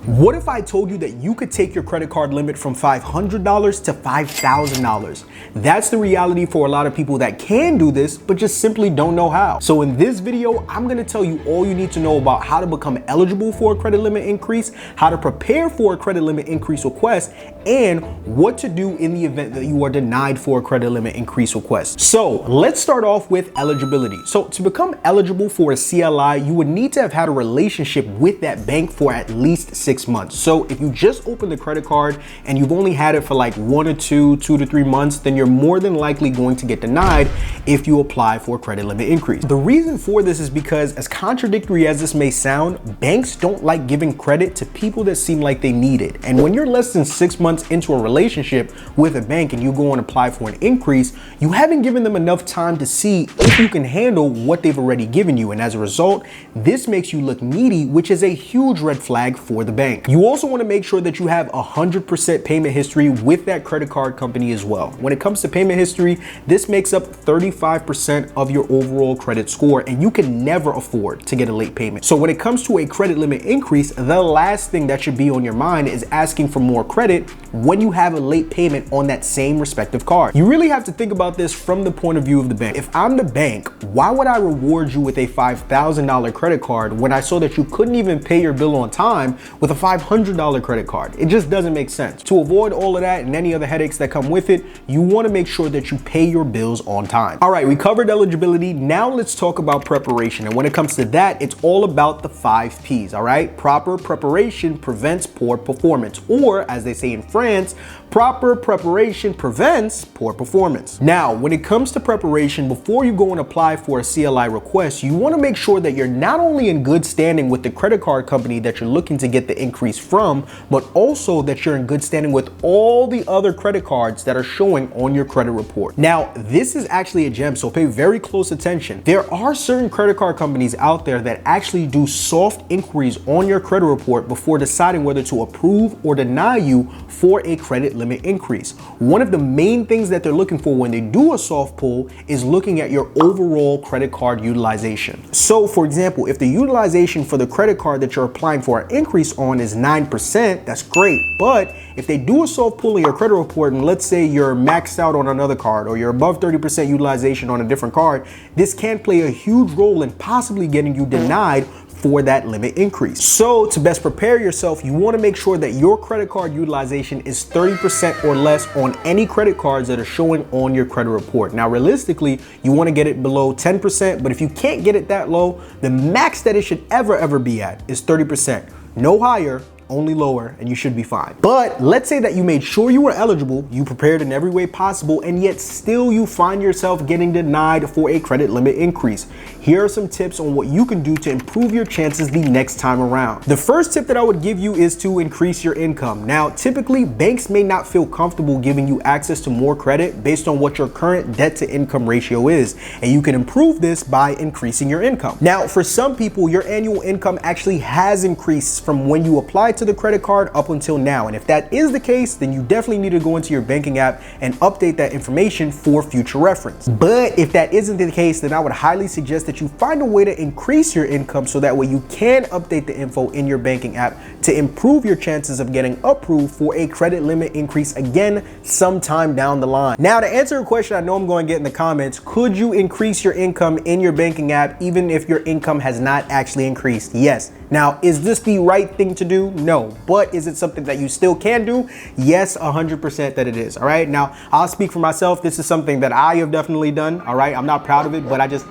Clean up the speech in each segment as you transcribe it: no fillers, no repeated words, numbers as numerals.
What if I told you that you could take your credit card limit from $500 to $5,000? That's the reality for a lot of people that can do this, but just simply don't know how. So in this video, I'm gonna tell you all you need to know about how to become eligible for a credit limit increase, how to prepare for a credit limit increase request, and what to do in the event that you are denied for a credit limit increase request. So let's start off with eligibility. So to become eligible for a CLI, you would need to have had a relationship with that bank for at least 6 months. So if you just opened the credit card and you've only had it for like 1 or 2 to 3 months, then you're more than likely going to get denied if you apply for a credit limit increase. The reason for this is because, as contradictory as this may sound, banks don't like giving credit to people that seem like they need it. And when you're less than 6 months into a relationship with a bank and you go and apply for an increase, you haven't given them enough time to see if you can handle what they've already given you. And as a result, this makes you look needy, which is a huge red flag for the bank. You also want to make sure that you have 100% payment history with that credit card company as well. When it comes to payment history, this makes up 35% of your overall credit score, and you can never afford to get a late payment. So when it comes to a credit limit increase, the last thing that should be on your mind is asking for more credit when you have a late payment on that same respective card. You really have to think about this from the point of view of the bank. If I'm the bank, why would I reward you with a $5,000 credit card when I saw that you couldn't even pay your bill on time with a $500 credit card? It just doesn't make sense. To avoid all of that and any other headaches that come with it, you want to make sure that you pay your bills on time. All right, we covered eligibility. Now let's talk about preparation. And when it comes to that, it's all about the 5 P's, all right? Proper preparation prevents poor performance, or as they say in France, proper preparation prevents poor performance. Now, when it comes to preparation, before you go and apply for a CLI request, you want to make sure that you're not only in good standing with the credit card company that you're looking to get the increase from, but also that you're in good standing with all the other credit cards that are showing on your credit report. Now, this is actually a gem, so pay very close attention. There are certain credit card companies out there that actually do soft inquiries on your credit report before deciding whether to approve or deny you for a credit limit increase. One of the main things that they're looking for when they do a soft pull is looking at your overall credit card utilization. So for example, if the utilization for the credit card that you're applying for an increase on is 9%, that's great. But if they do a soft pull in your credit report and let's say you're maxed out on another card or you're above 30% utilization on a different card, this can play a huge role in possibly getting you denied for that limit increase. So to best prepare yourself, you want to make sure that your credit card utilization is 30% or less on any credit cards that are showing on your credit report. Now, realistically, you want to get it below 10%, but if you can't get it that low, the max that it should ever be at is 30%. No higher, only lower, and you should be fine. But let's say that you made sure you were eligible, you prepared in every way possible, and yet still you find yourself getting denied for a credit limit increase. Here are some tips on what you can do to improve your chances the next time around. The first tip that I would give you is to increase your income. Now, typically banks may not feel comfortable giving you access to more credit based on what your current debt to income ratio is, and you can improve this by increasing your income. Now, for some people, your annual income actually has increased from when you applied to the credit card up until now. And if that is the case, then you definitely need to go into your banking app and update that information for future reference. But if that isn't the case, then I would highly suggest that you find a way to increase your income so that way you can update the info in your banking app to improve your chances of getting approved for a credit limit increase again sometime down the line. Now, to answer a question I know I'm going to get in the comments, could you increase your income in your banking app even if your income has not actually increased? Yes. Now, is this the right thing to do? No. But is it something that you still can do? Yes, 100% that it is. All right. Now, I'll speak for myself. This is something that I have definitely done. All right. I'm not proud of it, but I just.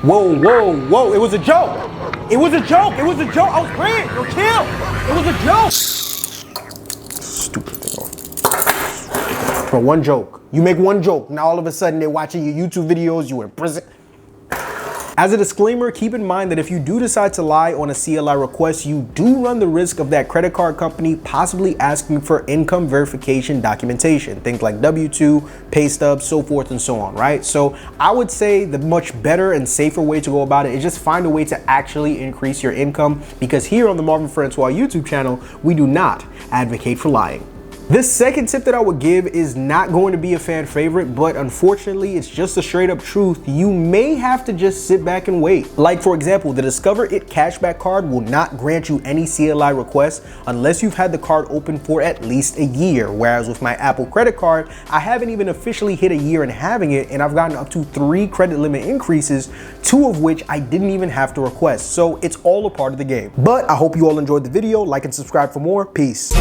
Whoa. It was a joke. It was a joke. I was praying. Yo, chill. It was a joke. Stupid thing. Bro, one joke. You make one joke. Now all of a sudden they're watching your YouTube videos. You in prison. As a disclaimer, keep in mind that if you do decide to lie on a CLI request, you do run the risk of that credit card company possibly asking for income verification documentation, things like W-2, pay stubs, so forth and so on, right? So I would say the much better and safer way to go about it is just find a way to actually increase your income, because here on the Marvin Francois YouTube channel, we do not advocate for lying. The second tip that I would give is not going to be a fan favorite, but unfortunately it's just a straight up truth. You may have to just sit back and wait. Like for example, the Discover It cashback card will not grant you any CLI requests unless you've had the card open for at least a year. Whereas with my Apple credit card, I haven't even officially hit a year in having it, and I've gotten up to 3 credit limit increases, 2 of which I didn't even have to request. So it's all a part of the game. But I hope you all enjoyed the video. Like and subscribe for more. Peace.